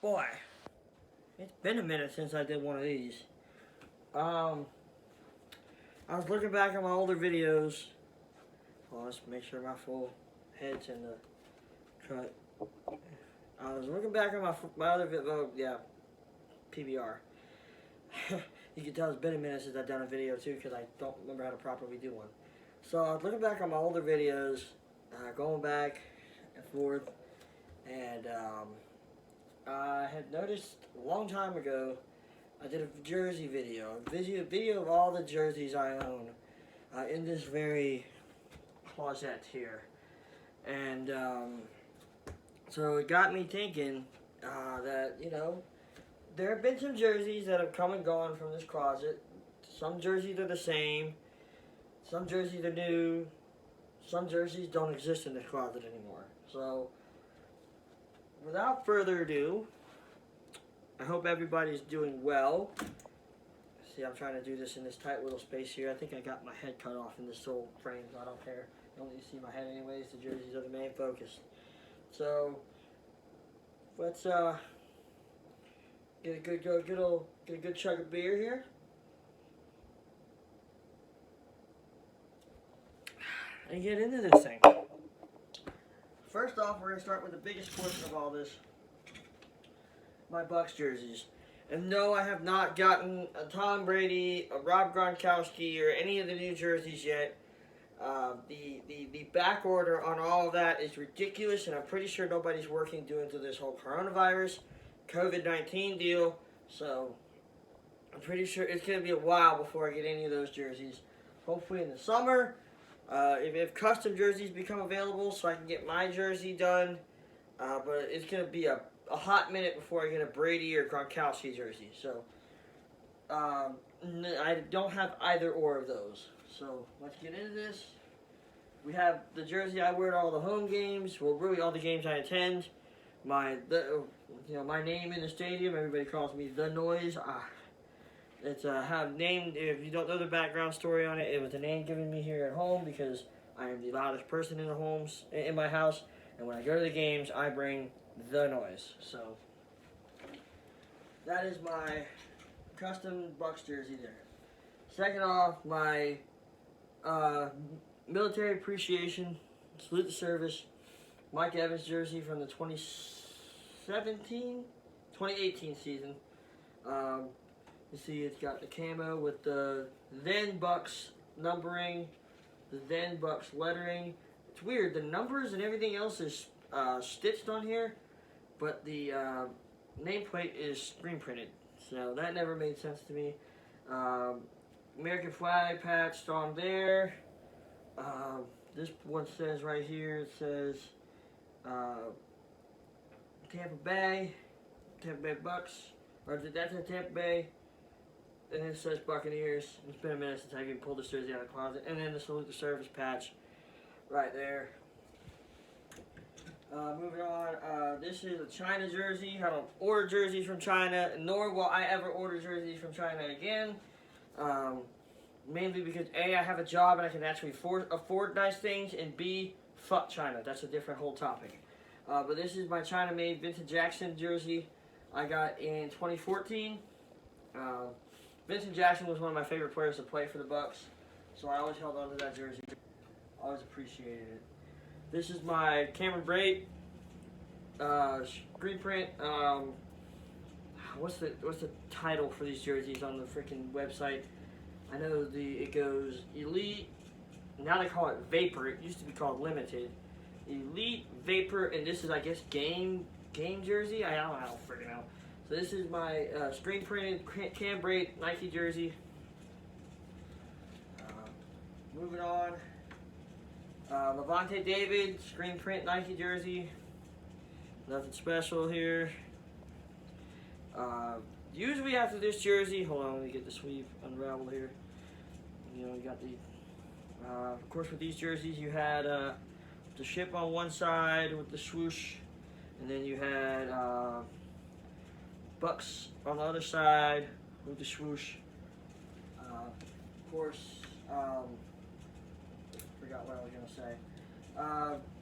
Boy, it's been a minute since I did one of these. I was looking back at my older videos. Well, let's make sure my full head's in the cut. I was looking back at my other video, PBR. You can tell it's been a minute since I've done a video too, because I don't remember how to properly do one. So I was looking back on my older videos, going back and forth, and I had noticed a long time ago, I did a jersey video, video of all the jerseys I own in this very closet here. And so it got me thinking that, you know, there have been some jerseys that have come and gone from this closet. Some jerseys are the same, some jerseys are new, some jerseys don't exist in this closet anymore. So without further ado, I hope everybody's doing well. See, I'm trying to do this in this tight little space here. I think I got my head cut off in this whole frame, so I don't care. You don't need to see my head anyways. The jerseys are the main focus. So let's get a good chug of beer here. And get into this thing. First off, we're gonna start with the biggest portion of all this. My Bucs jerseys. And no, I have not gotten a Tom Brady, a Rob Gronkowski, or any of the new jerseys yet. The back order on all of that is ridiculous, and I'm pretty sure nobody's working due to this whole coronavirus, COVID-19 deal. So I'm pretty sure it's going to be a while before I get any of those jerseys. Hopefully in the summer, if custom jerseys become available, so I can get my jersey done. But it's going to be a hot minute before I get a Brady or Gronkowski jersey. So I don't have either or of those. So let's get into this. We have the jersey I wear to all the home games. Well, really all the games I attend. My name in the stadium. Everybody calls me The Noise. It's have named. If you don't know the background story on it, it was the name given me here at home because I am the loudest person in my house. And when I go to the games, I bring The Noise. So that is my custom Bucs jersey there. Second off, my military appreciation, salute the service, Mike Evans jersey from the 2018 season. You see it's got the camo with the then Bucs numbering, the then Bucs lettering. It's weird, the numbers and everything else is stitched on here, but the nameplate is screen printed, so that never made sense to me. American flag patched on there. This one says right here, it says Tampa Bay Bucs, or that's in Tampa Bay, and then it says Buccaneers. It's been a minute since I even pulled this jersey out of the closet, and then the salute the service patch right there. Moving on, this is a China jersey. I don't order jerseys from China, nor will I ever order jerseys from China again. Mainly because A, I have a job and I can actually afford nice things, and B, fuck China. That's a different whole topic. But this is my China-made Vincent Jackson jersey I got in 2014. Vincent Jackson was one of my favorite players to play for the Bucs, so I always held on to that jersey. Always appreciated it. This is my Cameron Brate screen print. What's the title for these jerseys on the freaking website? I know it goes Elite. Now they call it Vapor. It used to be called Limited. Elite, Vapor, and this is, I guess, game jersey. I don't freaking know. So this is my screen printed Cam Brate Nike jersey. Moving on. Levante David screen print Nike jersey. Nothing special here. Usually after this jersey, hold on, let me get the sleeve unraveled here. You know, you got the, of course with these jerseys you had the ship on one side with the swoosh, and then you had Bucs on the other side with the swoosh. Of course, forgot what I was going to say.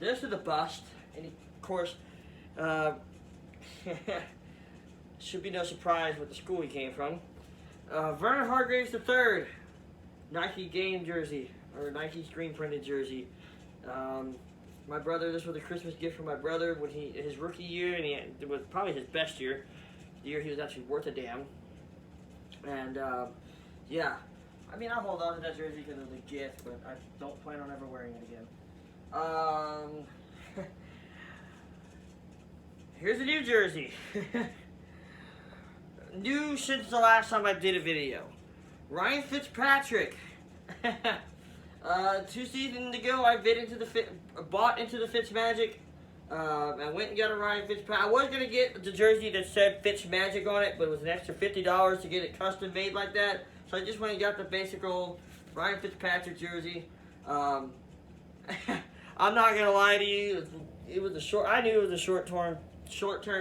This is the bust, and of course, should be no surprise what the school he came from. Vernon Hargraves III, Nike game jersey, or Nike screen printed jersey. My brother, this was a Christmas gift from my brother when his rookie year, and it was probably his best year. The year he was actually worth a damn. And yeah, I mean, I'll hold on to that jersey because it was a gift, but I don't plan on ever wearing it again. Here's a new jersey. New since the last time I did a video. Ryan Fitzpatrick. 2 seasons ago, I bought into the Fitzmagic. I went and got a Ryan Fitzpatrick. I was going to get the jersey that said Fitzmagic on it, but it was an extra $50 to get it custom made like that. So I just went and got the basic old Ryan Fitzpatrick jersey. I'm not going to lie to you. It was I knew it was a short-term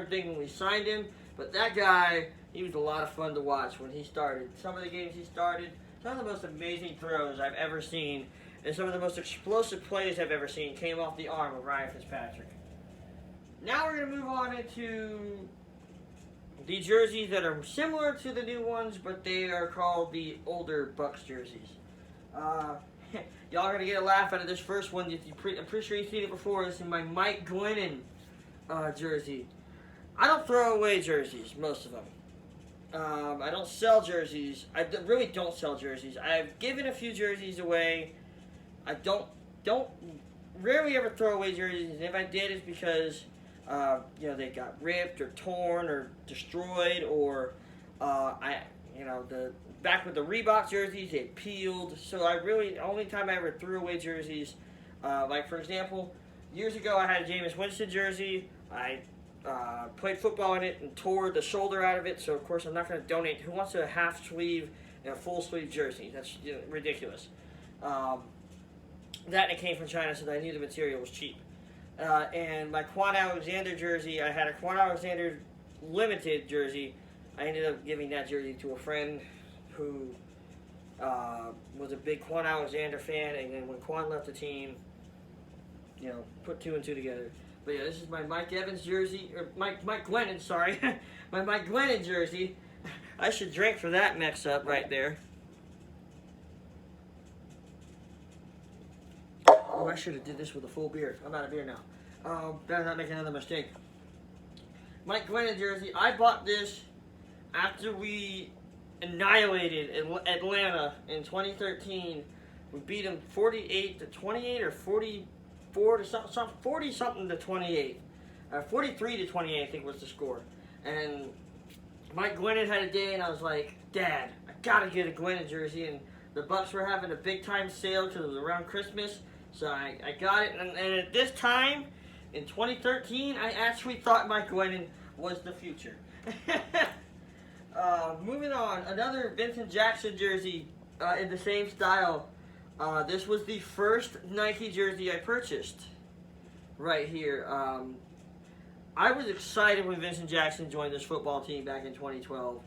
thing when we signed him, but that guy, he was a lot of fun to watch when he started. Some of the games he started, some of the most amazing throws I've ever seen, and some of the most explosive plays I've ever seen came off the arm of Ryan Fitzpatrick. Now we're going to move on into the jerseys that are similar to the new ones, but they are called the older Bucs jerseys. Y'all are going to get a laugh out of this first one. I'm pretty sure you've seen it before. This is my Mike Glennon jersey. I don't throw away jerseys, most of them. I don't sell jerseys. I really don't sell jerseys. I've given a few jerseys away. I don't rarely ever throw away jerseys. And if I did, it's because they got ripped or torn or destroyed, or back with the Reebok jerseys, they peeled. So only time I ever threw away jerseys, like for example, years ago I had a Jameis Winston jersey. I played football in it and tore the shoulder out of it, so of course I'm not going to donate. Who wants a half sleeve and a full sleeve jersey? That's ridiculous. That it came from China, so I knew the material was cheap. And my Quan Alexander jersey, I had a Quan Alexander limited jersey. I ended up giving that jersey to a friend who was a big Quan Alexander fan, and then when Quan left the team, put 2 and 2 together. But yeah, this is my Mike Evans jersey, or Mike Glennon, sorry. My Mike Glennon jersey. I should drink for that mix-up right there. Oh, I should have did this with a full beer. I'm out of beer now. Better not make another mistake. Mike Glennon jersey. I bought this after we annihilated Atlanta in 2013. We beat them 48-28 or 40 something to 28. 43 to 28, I think was the score. And Mike Glennon had a day, and I was like, Dad, I gotta get a Glennon jersey. And the Bucs were having a big time sale because it was around Christmas. So I got it, and at this time, in 2013, I actually thought Mike Glennon was the future. Moving on, another Vincent Jackson jersey in the same style. This was the first Nike jersey I purchased right here. I was excited when Vincent Jackson joined this football team back in 2012.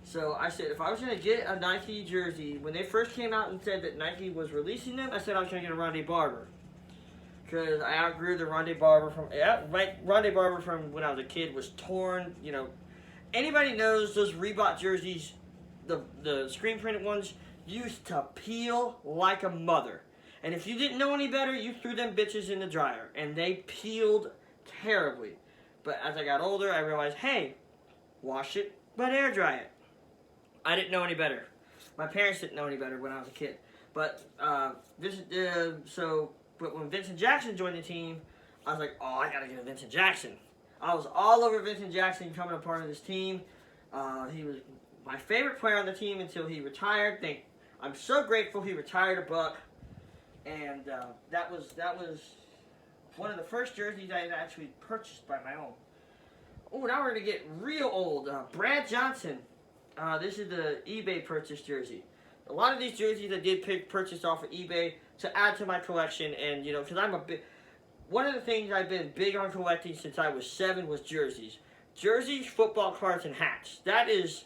So I said, if I was going to get a Nike jersey, when they first came out and said that Nike was releasing them, I said I was going to get a Rondé Barber. Because I outgrew the Rondé Barber Rondé Barber from when I was a kid was torn. Anybody knows those Reebok jerseys, the screen printed ones, used to peel like a mother. And if you didn't know any better, you threw them bitches in the dryer. And they peeled terribly. But as I got older, I realized, hey, wash it, but air dry it. I didn't know any better. My parents didn't know any better when I was a kid. But but when Vincent Jackson joined the team, I was like, oh, I gotta get a Vincent Jackson. I was all over Vincent Jackson coming a part of this team. He was my favorite player on the team until he retired. I'm so grateful he retired a Buck. And that was one of the first jerseys I had actually purchased by my own. Oh, now we're going to get real old. Brad Johnson. This is the eBay purchase jersey. A lot of these jerseys I did purchase off of eBay to add to my collection. And, because I'm one of the things I've been big on collecting since I was 7 was jerseys. Jerseys, football cards, and hats. That is,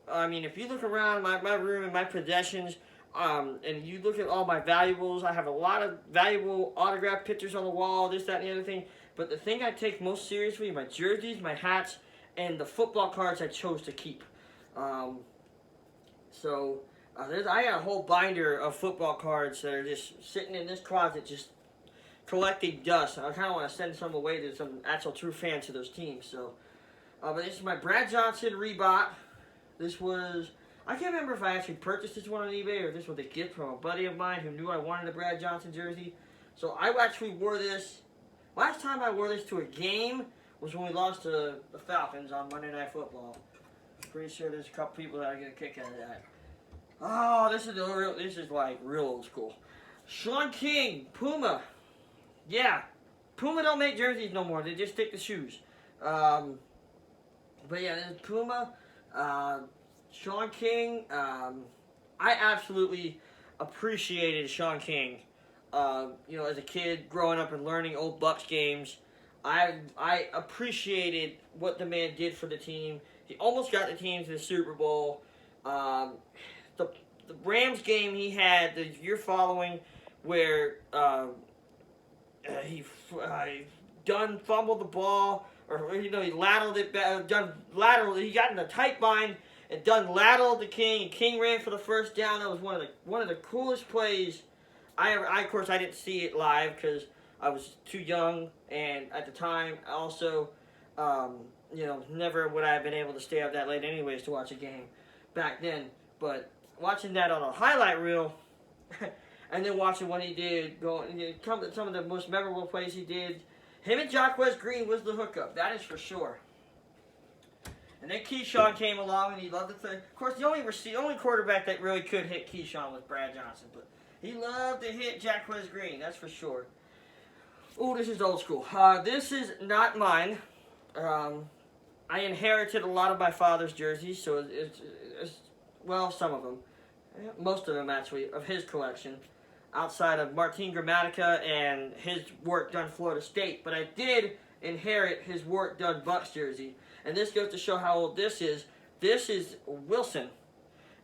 if you look around my room and my possessions, and you look at all my valuables, I have a lot of valuable autographed pictures on the wall, this, that, and the other thing. But the thing I take most seriously are my jerseys, my hats, and the football cards I chose to keep. I got a whole binder of football cards that are just sitting in this closet, just collecting dust. I kind of want to send some away to some actual true fans of those teams. So, but this is my Brad Johnson Reebok. This was, I can't remember if I actually purchased this one on eBay or if this was a gift from a buddy of mine who knew I wanted a Brad Johnson jersey. So I actually wore this. Last time I wore this to a game was when we lost to the Falcons on Monday Night Football. Pretty sure there's a couple people that are gonna kick out of that. Oh, this is like real old school. Sean King, Puma. Yeah, Puma don't make jerseys no more. They just stick to shoes. But yeah, this is Puma. Sean King. I absolutely appreciated Sean King. As a kid growing up and learning old Bucs games, I appreciated what the man did for the team. He almost got the team to the Super Bowl. The Rams game he had the year following, where he fumbled the ball, or he lateraled it back, he got in a tight bind and lateraled the King, and King ran for the first down. That was one of the coolest plays. Of course I didn't see it live because I was too young, and at the time also never would I have been able to stay up that late anyways to watch a game back then. But watching that on a highlight reel, and then watching what he did, some of the most memorable plays he did, him and Jacquez Green was the hookup. That is for sure. And then Keyshawn came along, and he loved the thing. Of course, the only quarterback that really could hit Keyshawn was Brad Johnson, but he loved to hit Jacquez Green. That's for sure. Oh, this is old school. This is not mine. I inherited a lot of my father's jerseys, so well, some of them. Most of them, actually, of his collection. Outside of Martin Gramatica and his work done Florida State. But I did inherit his work done Bucs jersey. And this goes to show how old this is. This is Wilson.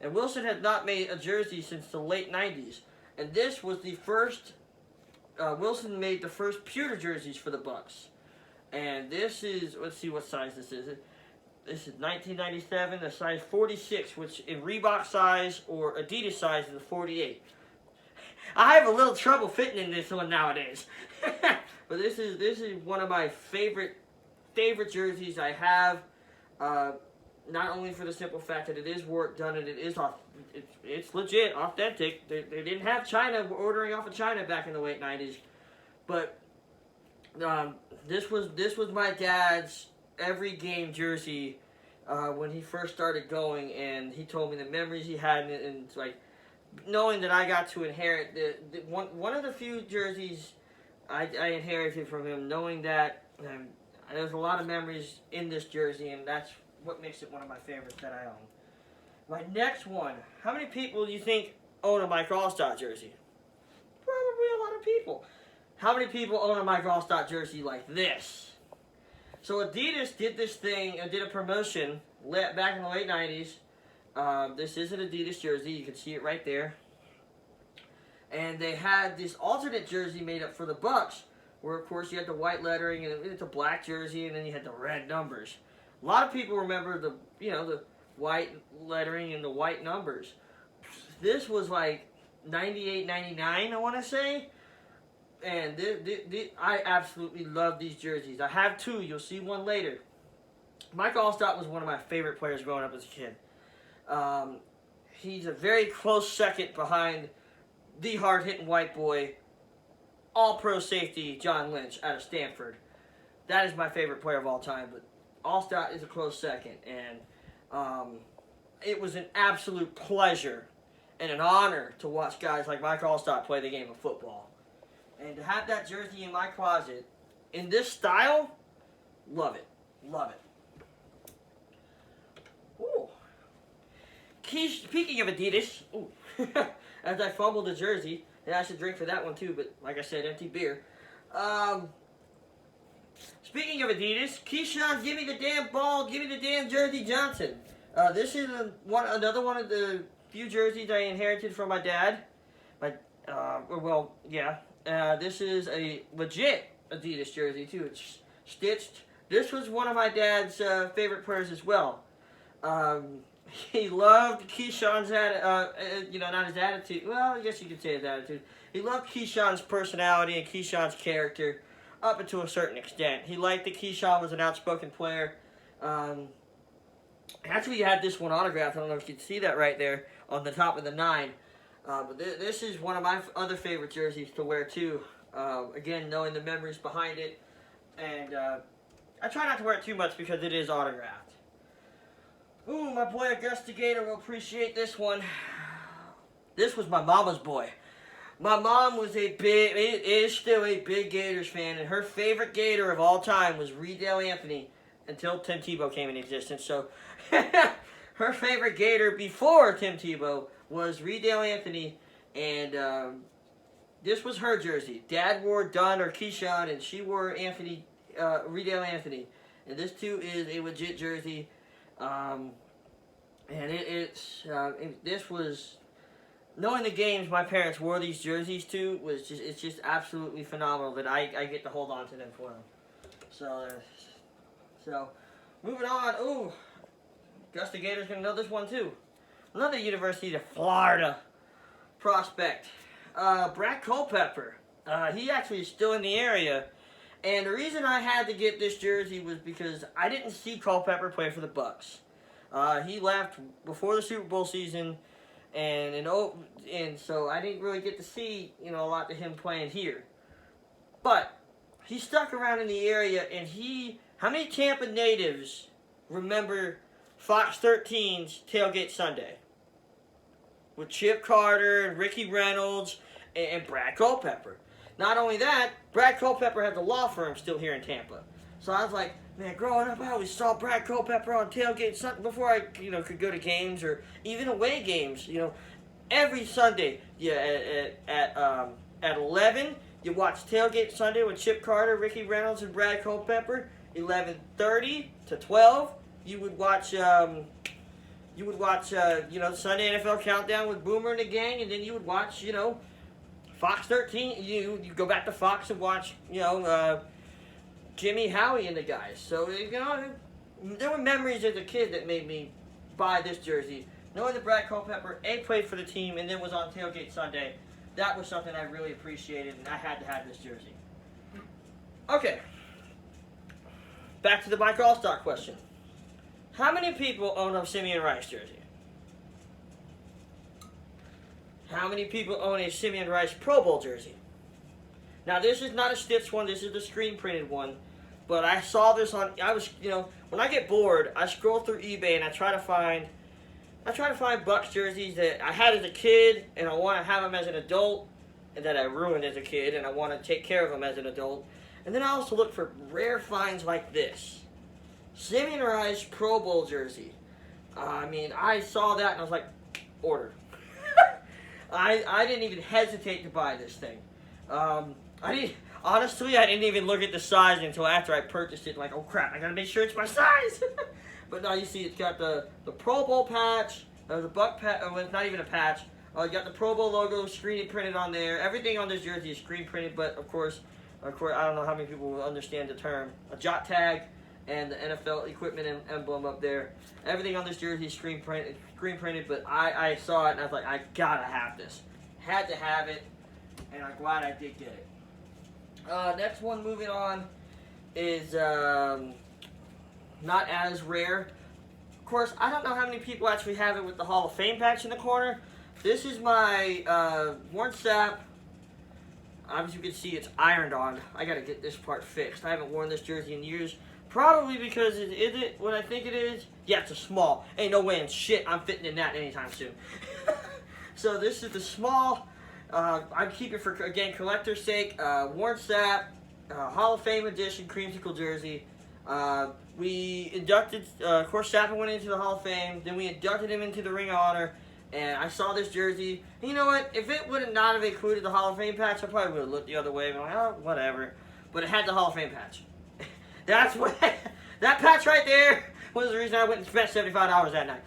And Wilson had not made a jersey since the late 90s. And this was the first, Wilson made the first pewter jerseys for the Bucs. And this is, let's see what size this is. This is 1997, a size 46, which in Reebok size or Adidas size is a 48. I have a little trouble fitting in this one nowadays. But this is one of my favorite jerseys I have. Not only for the simple fact that it is work done and it's legit, authentic. They didn't have China ordering off of China back in the late 90s. But this was my dad's every game jersey when he first started going, and he told me the memories he had, and it's like knowing that I got to inherit one of the few jerseys I inherited from him, knowing that there's a lot of memories in this jersey, and that's what makes it one of my favorites that I own. My next one, how many people do you think own a Mike Allstott jersey? Probably a lot of people. How many people own a Mike Allstott jersey like this? So Adidas did this thing, did a promotion back in the late 90s. This is an Adidas jersey. You can see it right there. And they had this alternate jersey made up for the Bucs, where of course you had the white lettering and it's a black jersey, and then you had the red numbers. A lot of people remember the white lettering and the white numbers. This was like 98, 99, I want to say. And I absolutely love these jerseys. I have two. You'll see one later. Mike Allstott was one of my favorite players growing up as a kid. He's a very close second behind the hard-hitting white boy, all-pro safety John Lynch out of Stanford. That is my favorite player of all time, but Allstott is a close second. And it was an absolute pleasure and an honor to watch guys like Mike Allstott play the game of football. And to have that jersey in my closet, in this style, love it. Love it. Ooh. Speaking of Adidas, ooh, as I fumbled the jersey, and I should drink for that one too, but like I said, empty beer. Speaking of Adidas, Keyshawn, give me the damn ball, give me the damn jersey Johnson. This is another one of the few jerseys I inherited from my dad. This is a legit Adidas jersey too. It's stitched, this was one of my dad's favorite players as well. He loved Keyshawn's not his attitude. Well, I guess you could say his attitude. He loved Keyshawn's personality and Keyshawn's character up to a certain extent. He liked that Keyshawn was an outspoken player. Actually, he had this one autographed. I don't know if you can see that right there on the top of the 9. But this is one of my other favorite jerseys to wear too. Again, knowing the memories behind it. And I try not to wear it too much because it is autographed. Ooh, my boy Augusta Gator will appreciate this one. This was my mama's boy. My mom was is still a big Gators fan, and her favorite Gator of all time was Reedale Anthony until Tim Tebow came into existence. So, her favorite Gator before Tim Tebow was Reedale Anthony, and this was her jersey. Dad wore Dunn or Keyshawn, and she wore Reedale Anthony. And this too is a legit jersey. This was, knowing the games my parents wore these jerseys to it's just absolutely phenomenal that I get to hold on to them for them. So moving on. Ooh, Augusta Gator's gonna know this one too. Another University of Florida prospect, Brad Culpepper. He actually is still in the area. And the reason I had to get this jersey was because I didn't see Culpepper play for the Bucs. He left before the Super Bowl season, and so I didn't really get to see a lot of him playing here. But he stuck around in the area, and how many Tampa natives remember Fox 13's Tailgate Sunday with Chip Carter and Ricky Reynolds and Brad Culpepper? Not only that, Brad Culpepper has a law firm still here in Tampa. So I was like, man, growing up, I always saw Brad Culpepper on Tailgate Sunday before I, could go to games or even away games. Every Sunday, at 11, you watch Tailgate Sunday with Chip Carter, Ricky Reynolds, and Brad Culpepper. 11:30 to 12, you would watch Sunday NFL Countdown with Boomer and the gang, and then you would watch, Fox 13, you go back to Fox and watch, Jimmy, Howie, and the guys. So, there were memories as a kid that made me buy this jersey. Knowing that Brad Culpepper, played for the team and then was on Tailgate Sunday, that was something I really appreciated, and I had to have this jersey. Okay. Back to the Mike All-Star question. How many people own a Simeon Rice jersey? How many people own a Simeon Rice Pro Bowl jersey? Now, this is not a stitched one. This is the screen printed one. But I saw this when I get bored, I scroll through eBay and I try to find Bucs jerseys that I had as a kid and I want to have them as an adult and that I ruined as a kid and I want to take care of them as an adult. And then I also look for rare finds like this. Simeon Rice Pro Bowl jersey. I saw that and I was like, order. I didn't even hesitate to buy this thing. Honestly, I didn't even look at the size until after I purchased it. Like, oh crap, I gotta make sure it's my size. But now you see it's got the Pro Bowl patch, the Buck patch. Well, it's not even a patch. You got the Pro Bowl logo screen printed on there. Everything on this jersey is screen printed, but of course, I don't know how many people will understand the term. A jot tag and the NFL equipment emblem up there. Everything on this jersey is screen printed, but I saw it and I was like, I gotta have this. Had to have it, and I'm glad I did get it. Next one, moving on, is not as rare. Of course, I don't know how many people actually have it with the Hall of Fame patch in the corner. This is my Warren Sapp. As you can see, it's ironed on. I gotta get this part fixed. I haven't worn this jersey in years. Probably because is it what I think it is? Yeah, it's a small. Ain't no way in shit I'm fitting in that anytime soon. So this is the small. I keep it for, again, collector's sake. Warren Sapp, Hall of Fame edition Creamsicle jersey. We inducted, of course, Sapp went into the Hall of Fame. Then we inducted him into the Ring of Honor. And I saw this jersey. And you know what? If it would not have included the Hall of Fame patch, I probably would have looked the other way. And I'm like, oh, whatever. But it had the Hall of Fame patch. That's what, that patch right there was the reason I went and spent $75 that night.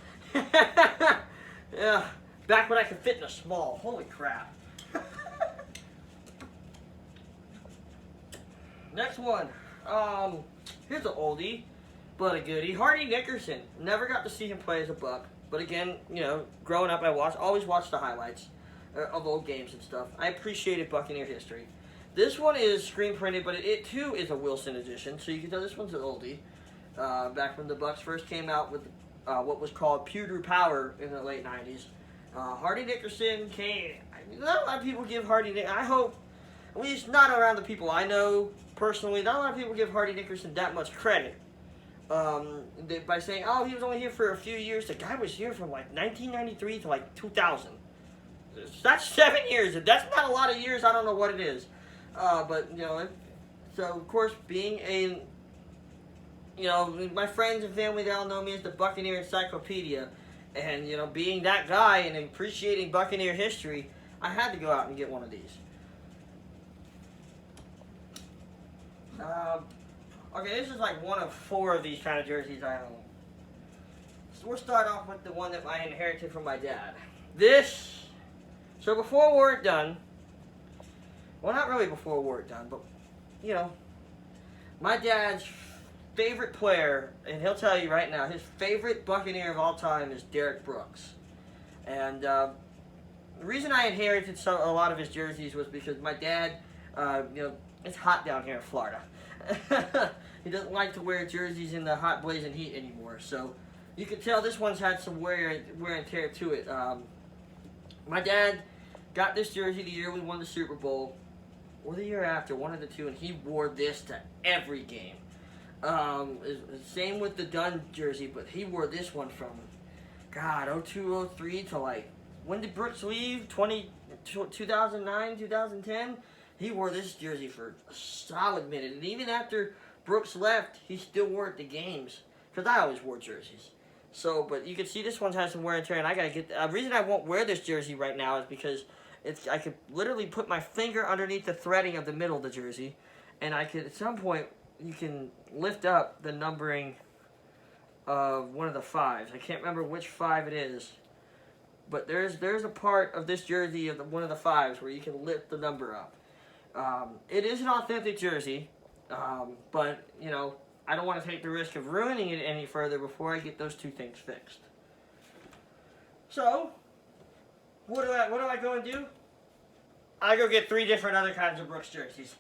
Yeah, back when I could fit in a small. Holy crap. Next one. Here's an oldie, but a goodie. Hardy Nickerson. Never got to see him play as a Buck. But again, you know, growing up, I always watched the highlights of old games and stuff. I appreciated Buccaneer history. This one is screen printed, but it too is a Wilson edition, so you can tell this one's an oldie. Back when the Bucs first came out with what was called Pewter Power in the late 90s. Hardy Nickerson came. Not a lot of people give Hardy Nickerson, I hope, at least not around the people I know personally, not a lot of people give Hardy Nickerson that much credit. By saying, oh, he was only here for a few years. The guy was here from like 1993 to like 2000. That's 7 years. If that's not a lot of years, I don't know what it is. But, you know, so of course, being a, you know, my friends and family, they all know me as the Buccaneer Encyclopedia. And, you know, being that guy and appreciating Buccaneer history, I had to go out and get one of these. Okay, this is like one of 4 of these kind of jerseys I own. So we'll start off with the one that I inherited from my dad. So before war was done, well, not really before war was done, but, you know, my dad's favorite player, and he'll tell you right now, his favorite Buccaneer of all time is Derek Brooks. And the reason I inherited a lot of his jerseys was because my dad, you know, it's hot down here in Florida. He doesn't like to wear jerseys in the hot blazing heat anymore. So you can tell this one's had some wear and tear to it. My dad got this jersey the year we won the Super Bowl, or the year after, one of the two, and he wore this to every game. Same with the Dunn jersey, but he wore this one from, God, 02, 03 to like, when did Brooks leave? 2009, 2010? He wore this jersey for a solid minute. And even after Brooks left, he still wore it to games. Because I always wore jerseys. So, but you can see this one has some wear and tear. And I got to get... The reason I won't wear this jersey right now is because I could literally put my finger underneath the threading of the middle of the jersey. And I could, at some point, you can lift up the numbering of one of the 5s. I can't remember which 5 it is. But there's a part of this jersey of one of the 5s where you can lift the number up. It is an authentic jersey, but, you know, I don't want to take the risk of ruining it any further before I get those 2 things fixed. So, what do I go and do? I go get 3 different other kinds of Brooks jerseys.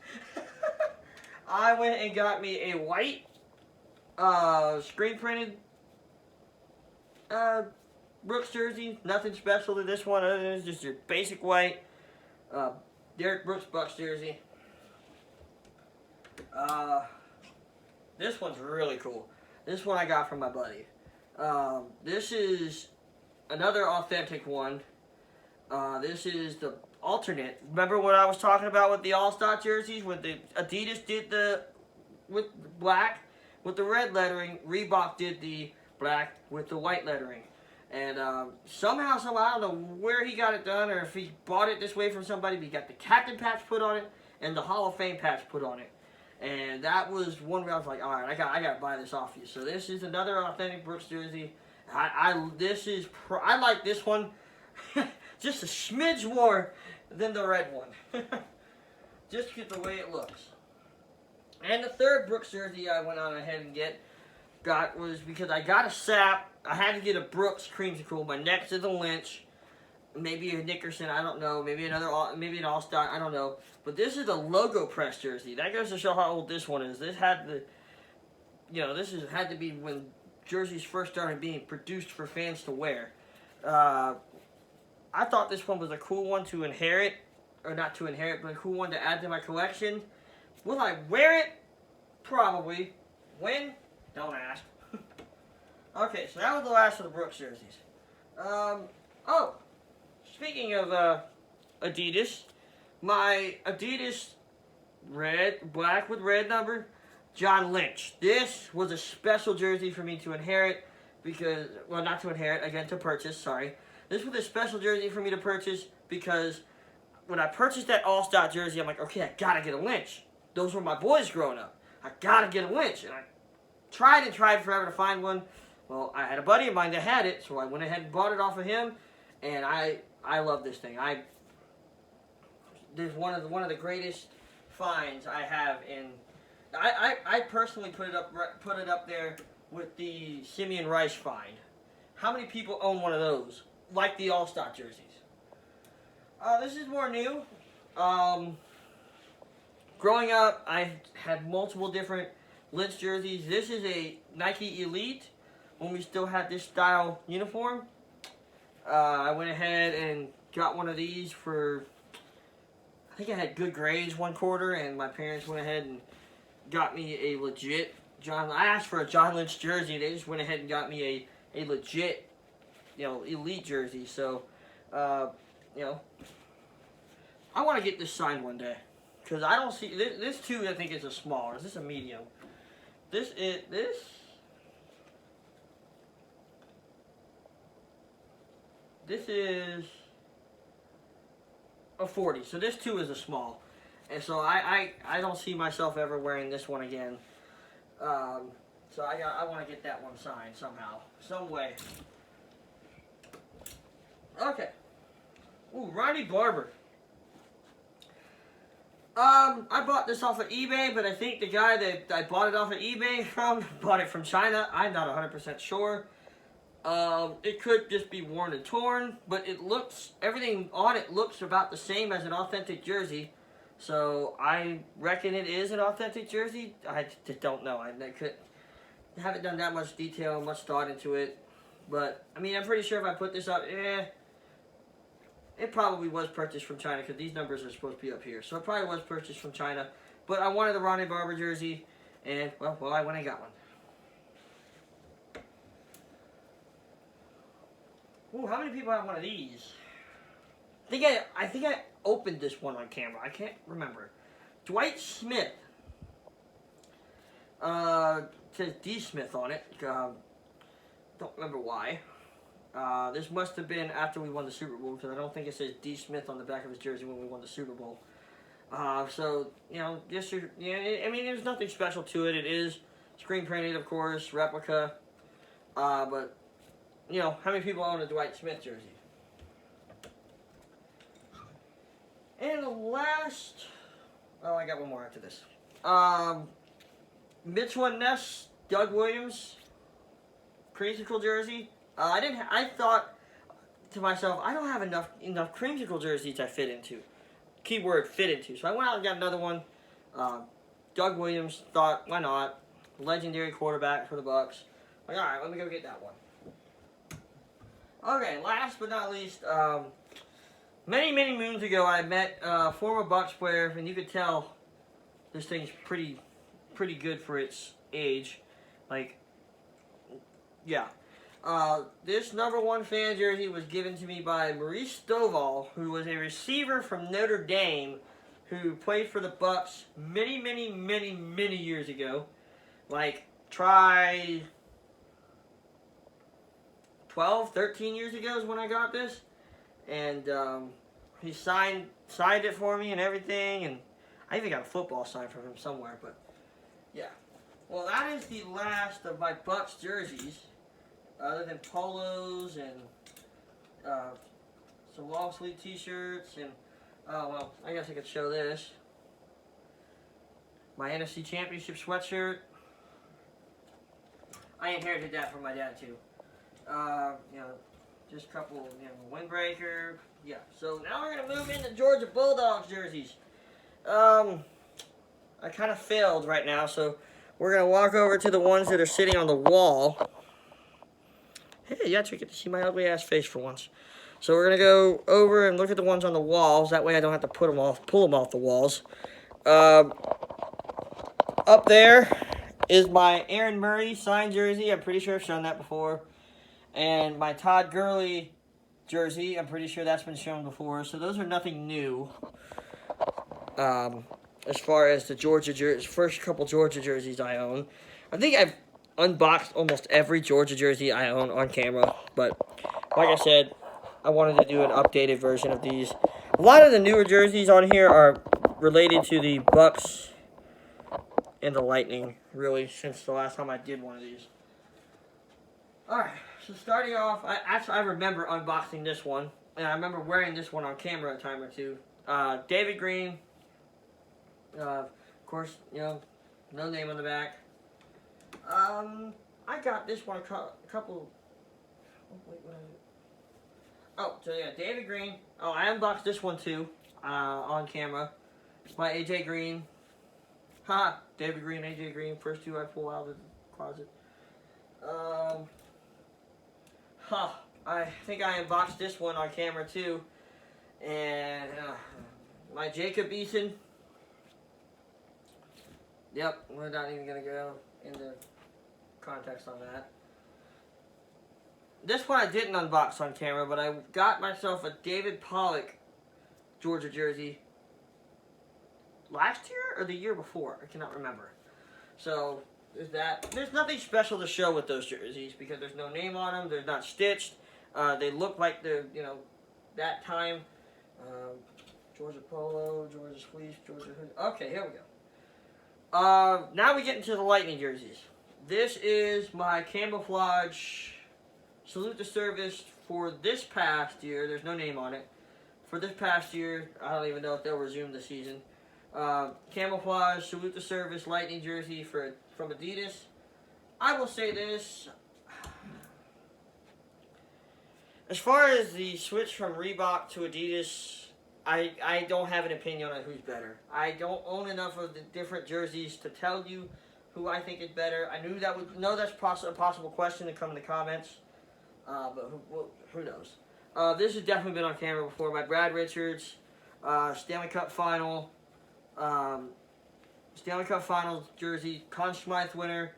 I went and got me a white, screen printed, Brooks jersey. Nothing special to this one other than it's just your basic white, Derek Brooks Bucs jersey. This one's really cool. This one I got from my buddy. This is another authentic one. This is the alternate. Remember what I was talking about with the All-Star jerseys? When the Adidas did with black with the red lettering, Reebok did the black with the white lettering. And somehow, I don't know where he got it done, or if he bought it this way from somebody, but he got the captain patch put on it and the Hall of Fame patch put on it. And that was one where I was like, all right, I got to buy this off you. So this is another authentic Brooks jersey. I like this one just a smidge more than the red one. Just get the way it looks. And the third Brooks jersey I went on ahead and got was because I got a sap. I had to get a Brooks Creamsicle. My next is a Lynch, maybe a Nickerson. I don't know. Maybe an All-Star. I don't know. But this is a logo press jersey. That goes to show how old this one is. This had to be when jerseys first started being produced for fans to wear. I thought this one was a cool one to inherit, or not to inherit, but a cool one to add to my collection. Will I wear it? Probably. When? Don't ask. Okay, so that was the last of the Brooks jerseys. Speaking of Adidas, my Adidas black with red number, John Lynch. This was a special jersey for me to inherit because, well, not to inherit, again, to purchase, sorry. This was a special jersey for me to purchase because when I purchased that All-Star jersey, I'm like, okay, I gotta get a Lynch. Those were my boys growing up. I gotta get a Lynch. And I tried forever to find one. Well, I had a buddy of mine that had it, so I went ahead and bought it off of him, and I love this thing. There's one of the greatest finds I have in I personally put it up there with the Simeon Rice find. How many people own one of those? Like the All-Star jerseys. This is more new. Growing up, I had multiple different Lynch jerseys. This is a Nike Elite when we still had this style uniform. I went ahead and got one of these for, I think I had good grades one quarter, and my parents went ahead and got me a legit I asked for a John Lynch jersey. They just went ahead and got me a legit, Elite jersey. So, I want to get this signed one day. Because I don't see, this too I think is a small. Is this a medium? This is a 40. So this too is a small. And so I don't see myself ever wearing this one again. So I want to get that one signed somehow, some way. Okay. Ooh, Ronnie Barber. I bought this off of eBay, but I think the guy that I bought it off of eBay from bought it from China. I'm not 100% sure. It could just be worn and torn, but everything on it looks about the same as an authentic jersey. So I reckon it is an authentic jersey. I just don't know. I haven't done that much detail, much thought into it. But, I mean, I'm pretty sure if I put this up, it probably was purchased from China because these numbers are supposed to be up here. So it probably was purchased from China. But I wanted the Ronnie Barber jersey, and, well, I went and got one. Ooh, how many people have one of these? I think I opened this one on camera. I can't remember. Dwight Smith. Says D. Smith on it. Don't remember why. This must have been after we won the Super Bowl because I don't think it says D. Smith on the back of his jersey when we won the Super Bowl. So, I mean, there's nothing special to it. It is screen printed, of course, replica. But, how many people own a Dwight Smith jersey? And the last, I got one more after this. Miscellaneous Doug Williams Creamsicle jersey. I thought to myself, I don't have enough Creamsicle jerseys to fit into. Keyword fit into. So I went out and got another one. Doug Williams, thought, why not? Legendary quarterback for the Bucs. Like, alright, let me go get that one. Okay, last but not least, many, many moons ago, I met a former Bucs player, and you could tell this thing's pretty good for its age. Like, yeah. This #1 fan jersey was given to me by Maurice Stovall, who was a receiver from Notre Dame, who played for the Bucs many, many, many, many years ago. Like, try 12, 13 years ago is when I got this. And he signed it for me and everything, and I even got a football signed from him somewhere, but yeah. Well, that is the last of my Bucs jerseys, other than polos and some long sleeve t-shirts, and well, I guess I could show this. My NFC Championship sweatshirt. I inherited that from my dad too. Just a couple, windbreaker. Yeah, so now we're going to move into Georgia Bulldogs jerseys. I kind of failed right now, so we're going to walk over to the ones that are sitting on the wall. Hey, you actually get to see my ugly ass face for once. So we're going to go over and look at the ones on the walls. That way I don't have to pull them off the walls. Up there is my Aaron Murray signed jersey. I'm pretty sure I've shown that before. And my Todd Gurley jersey, I'm pretty sure that's been shown before. So those are nothing new. As far as the first couple Georgia jerseys I own. I think I've unboxed almost every Georgia jersey I own on camera. But like I said, I wanted to do an updated version of these. A lot of the newer jerseys on here are related to the Bucs and the Lightning, really, since the last time I did one of these. Alright, so starting off, I remember unboxing this one, and I remember wearing this one on camera a time or two. David Green, of course, No name on the back. I got this one a couple. Oh, wait, what is it? Oh, so yeah, David Green. Oh, I unboxed this one too, on camera. It's my AJ Green. Ha! David Green, AJ Green. First two I pull out of the closet. I think I unboxed this one on camera too. And my Jacob Eason. Yep, we're not even gonna go into context on that. This one I didn't unbox on camera, but I got myself a David Pollock Georgia jersey last year or the year before. I cannot remember. So there's that. There's nothing special to show with those jerseys because there's no name on them. They're not stitched. They look like they're, that time. Georgia Polo, Georgia Fleece, Georgia Hood. Okay, here we go. Now we get into the Lightning jerseys. This is my camouflage salute to service for this past year. There's no name on it. For this past year, I don't even know if they'll resume the season. Camouflage salute to service Lightning jersey from Adidas. I will say this. As far as the switch from Reebok to Adidas, I don't have an opinion on who's better. I don't own enough of the different jerseys to tell you who I think is better. I knew that's a possible question to come in the comments, but who knows? This has definitely been on camera before. My Brad Richards, Stanley Cup Final, Stanley Cup Finals jersey, Conn Smythe winner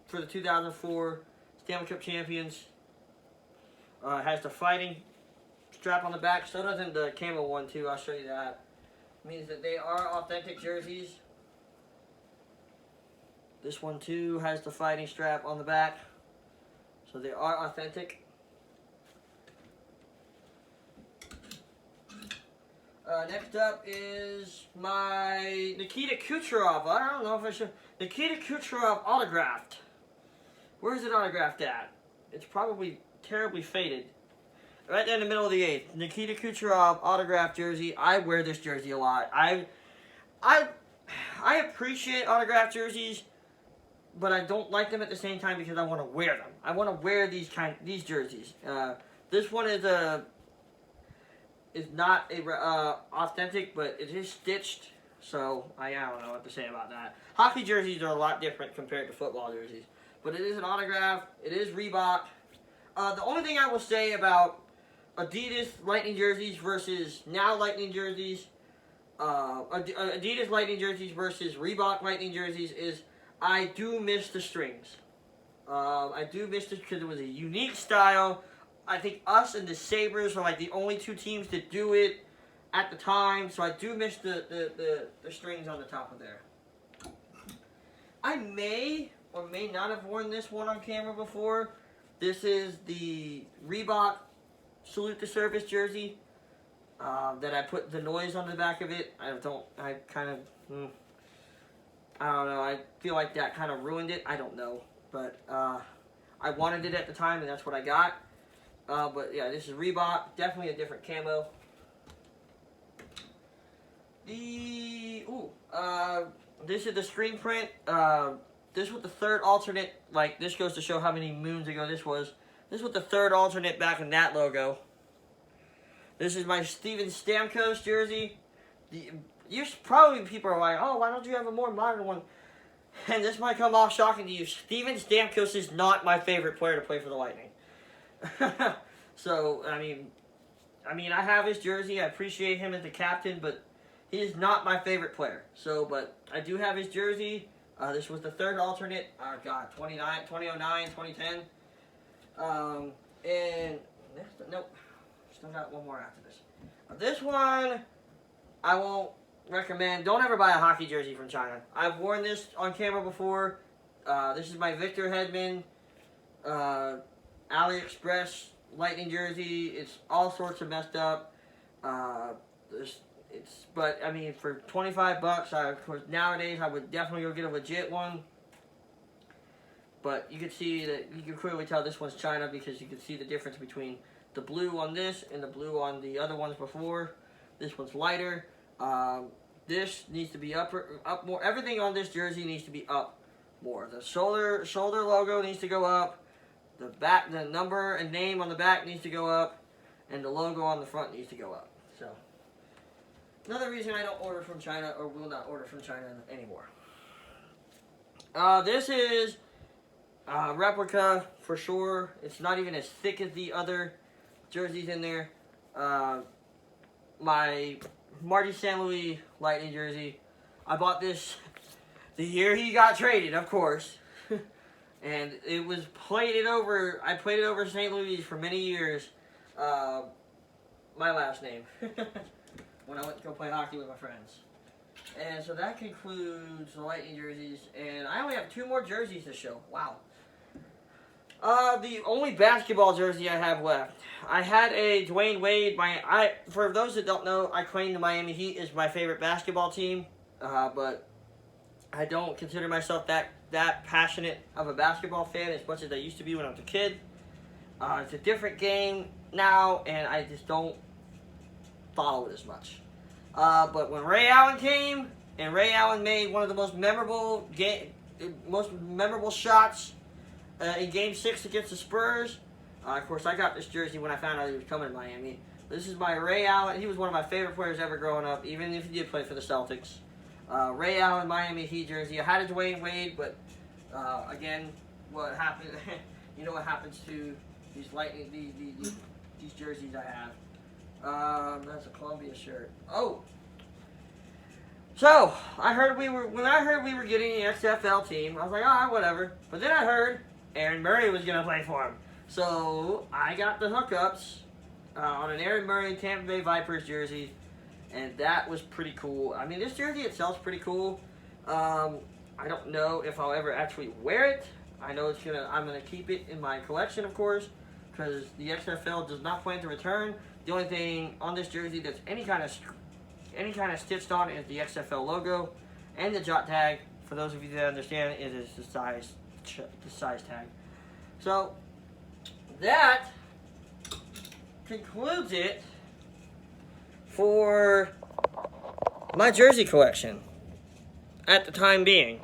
for the 2004 Stanley Cup champions. Has the fighting strap on the back. So doesn't the camo one too. I'll show you that. Means that they are authentic jerseys. This one too has the fighting strap on the back. So they are authentic. Next up is my Nikita Kucherov. I don't know if I should. Nikita Kucherov autographed. Where is it autographed at? It's probably terribly faded. Right there in the middle of the 8th. Nikita Kucherov autographed jersey. I wear this jersey a lot. I appreciate autographed jerseys, but I don't like them at the same time because I want to wear them. I want to wear these jerseys. This one is not authentic, but it is stitched. So I don't know what to say about that. Hockey jerseys are a lot different compared to football jerseys, but it is an autograph. It is Reebok. The only thing I will say about Adidas Lightning jerseys versus now Lightning jerseys, Adidas Lightning jerseys versus Reebok Lightning jerseys is I do miss the strings. I do miss it because it was a unique style. I think us and the Sabres are like the only two teams that do it at the time, so I do miss the strings on the top of there. I may or may not have worn this one on camera before. This is the Reebok Salute to Service jersey that I put the noise on the back of it. I don't know. I feel like that kind of ruined it. I don't know. But I wanted it at the time, and that's what I got. But yeah, this is Reebok. Definitely a different camo. This is the screen print. This was the third alternate. Like, this goes to show how many moons ago this was. This was the third alternate back in that logo. This is my Steven Stamkos jersey. Probably people are like, oh, why don't you have a more modern one? And this might come off shocking to you. Steven Stamkos is not my favorite player to play for the Lightning. So, I mean, I have his jersey. I appreciate him as the captain, but he is not my favorite player. So, but I do have his jersey. This was the third alternate. 2009, 2010. And nope, still got one more after this. This one, I won't recommend. Don't ever buy a hockey jersey from China. I've worn this on camera before. This is my Victor Hedman AliExpress Lightning jersey. It's all sorts of messed up. But I mean, for $25, nowadays I would definitely go get a legit one. But you can see that you can clearly tell this one's China because you can see the difference between the blue on this and the blue on the other ones before. This one's lighter. this needs to be up more. Everything on this jersey needs to be up more. The shoulder logo needs to go up. The number and name on the back needs to go up, and the logo on the front needs to go up. So, another reason I don't order from China, or will not order from China anymore. This is replica for sure. It's not even as thick as the other jerseys in there. My Marty St. Louis Lightning jersey. I bought this the year he got traded, of course. And it was plated over. I played it over St. Louis for many years. My last name. When I went to go play hockey with my friends. And so that concludes the Lightning jerseys. And I only have 2 more jerseys to show. Wow. The only basketball jersey I have left. I had a Dwayne Wade. For those that don't know, I claim the Miami Heat is my favorite basketball team. But I don't consider myself that passionate of a basketball fan as much as I used to be when I was a kid. It's a different game now, and I just don't follow it as much. But when Ray Allen came, and Ray Allen made one of the most memorable shots in Game 6 against the Spurs. Of course, I got this jersey when I found out he was coming to Miami. This is by Ray Allen. He was one of my favorite players ever growing up, even if he did play for the Celtics. Ray Allen Miami Heat jersey. I had a Dwayne Wade, but again, what happened? You know what happens to these Lightning, these jerseys I have. That's a Columbia shirt. Oh, so when I heard we were getting the XFL team, I was like, whatever. But then I heard Aaron Murray was gonna play for him, so I got the hookups on an Aaron Murray Tampa Bay Vipers jersey. And that was pretty cool. I mean, this jersey itself is pretty cool. I don't know if I'll ever actually wear it. I know I'm gonna keep it in my collection, of course, because the XFL does not plan to return. The only thing on this jersey that's any kind of stitched on is the XFL logo and the jot tag. For those of you that understand, it is the size tag. So that concludes it for my jersey collection at the time being.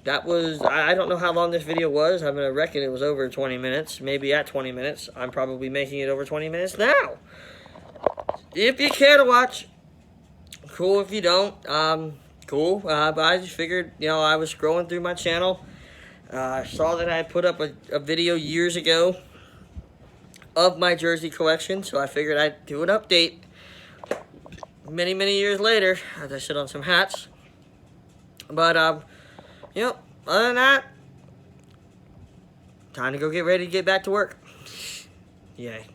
That was, I don't know how long this video was. I'm going to reckon it was over 20 minutes, maybe at 20 minutes. I'm probably making it over 20 minutes now. If you care to watch, cool. If you don't, cool. But I just figured, I was scrolling through my channel. I saw that I put up a video years ago of my jersey collection, so I figured I'd do an update many, many years later as I sit on some hats. But, other than that, time to go get ready to get back to work. Yay.